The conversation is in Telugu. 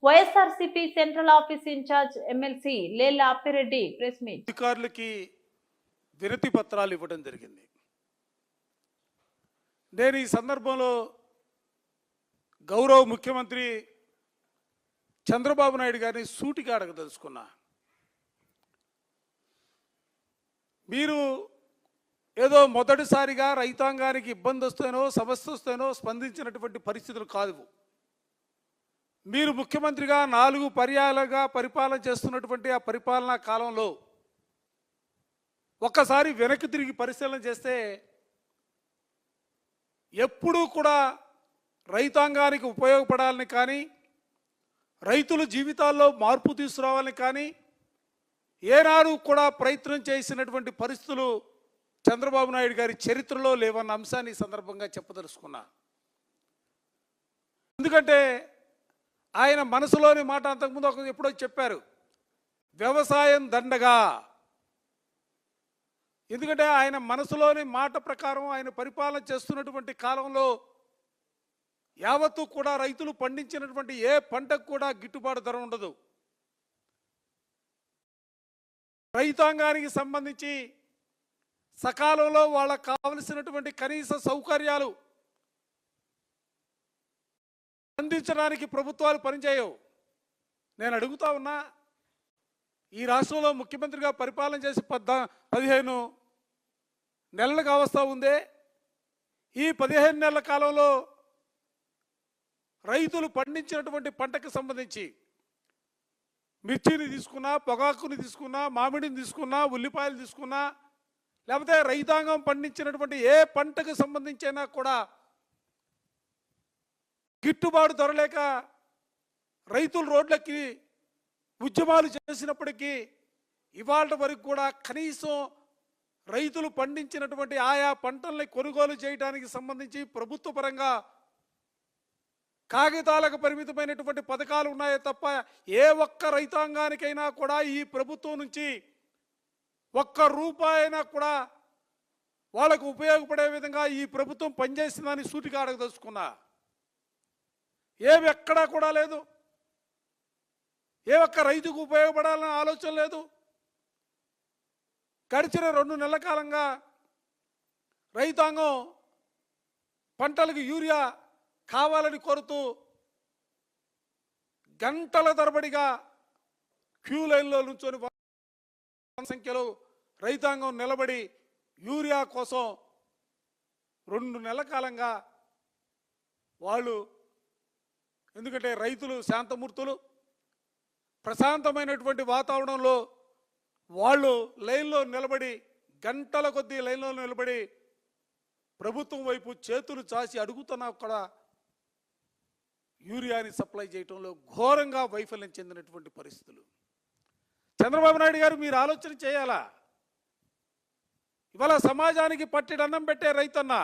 YSRCP central office in charge MLC Lella Appireddy press meet. అధికారులకి వినతి పత్రాలు ఇవ్వడం జరిగింది. నేను ఈ సందర్భంలో గౌరవ ముఖ్యమంత్రి చంద్రబాబు నాయుడు గారిని సూటిగా అడగదలుచుకున్నా. మీరు ఏదో మొదటిసారిగా రైతాంగానికి ఇబ్బంది వస్తేనో సమస్య వస్తేనో స్పందించినటువంటి పరిస్థితులు కాదు. మీరు ముఖ్యమంత్రిగా 4 పర్యాయాలుగా పరిపాలన చేస్తున్నటువంటి ఆ పరిపాలనా కాలంలో ఒక్కసారి వెనక్కి తిరిగి పరిశీలన చేస్తే ఎప్పుడూ కూడా రైతాంగానికి ఉపయోగపడాలని కానీ రైతుల జీవితాల్లో మార్పు తీసుకురావాలని కానీ ఏనాడు కూడా ప్రయత్నం చేసినటువంటి పరిస్థితులు చంద్రబాబు నాయుడు గారి చరిత్రలో లేవన్న అంశాన్ని ఈ సందర్భంగా చెప్పదలుచుకున్నా. ఎందుకంటే ఆయన మనసులోని మాట అంతకుముందు ఎప్పుడో చెప్పారు, వ్యవసాయం దండగా. ఎందుకంటే ఆయన మనసులోని మాట ప్రకారం ఆయన పరిపాలన చేస్తున్నటువంటి కాలంలో యావత్తు కూడా రైతులు పండించినటువంటి ఏ పంటకు కూడా గిట్టుబాటు ధర ఉండదు. రైతాంగానికి సంబంధించి సకాలంలో వాళ్ళకు కావలసినటువంటి కనీస సౌకర్యాలు అందించడానికి ప్రభుత్వాలు పనిచేయవు. నేను అడుగుతా ఉన్నా, ఈ రాష్ట్రంలో ముఖ్యమంత్రిగా పరిపాలన చేసి 15 నెలలకు అవస్థ ఉందే. ఈ 15 నెలల కాలంలో రైతులు పండించినటువంటి పంటకు సంబంధించి మిర్చిని తీసుకున్నా, పొగాకుని తీసుకున్నా, మామిడిని తీసుకున్నా, ఉల్లిపాయలు తీసుకున్నా, లేకపోతే రైతాంగం పండించినటువంటి ఏ పంటకు సంబంధించైనా కూడా గిట్టుబాటు ధరలేక రైతులు రోడ్లకి ఉద్యమాలు చేసినప్పటికీ ఇవాళ వరకు కూడా కనీసం రైతులు పండించినటువంటి ఆయా పంటల్ని కొనుగోలు చేయడానికి సంబంధించి ప్రభుత్వ పరంగా కాగితాలకు పరిమితమైనటువంటి పథకాలు ఉన్నాయే తప్ప ఏ ఒక్క రైతాంగానికైనా కూడా ఈ ప్రభుత్వం నుంచి ఒక్క రూపాయైనా కూడా వాళ్ళకు ఉపయోగపడే విధంగా ఈ ప్రభుత్వం పనిచేసిందని సూటిగా అడగదలుచుకున్నా. ఏమి ఎక్కడా కూడా లేదు. ఏ ఒక్క రైతుకు ఉపయోగపడాలనే ఆలోచన లేదు. గడిచిన 2 నెలల కాలంగా రైతాంగం పంటలకు యూరియా కావాలని కోరుతూ గంటల తరబడిగా క్యూ లైన్లో నుంచొని సంఖ్యలో రైతాంగం నిలబడి యూరియా కోసం 2 నెలల కాలంగా వాళ్ళు, ఎందుకంటే రైతులు శాంతమూర్తులు, ప్రశాంతమైనటువంటి వాతావరణంలో వాళ్ళు లైన్లో నిలబడి గంటల కొద్దీ లైన్లో నిలబడి ప్రభుత్వం వైపు చేతులు చాచి అడుగుతున్నా కూడా యూరియాని సప్లై చేయడంలో ఘోరంగా వైఫల్యం చెందినటువంటి పరిస్థితులు. చంద్రబాబు నాయుడు గారు మీరు ఆలోచన చేయాలా. ఇవాళ సమాజానికి పట్టెడన్నం పెట్టే రైతన్న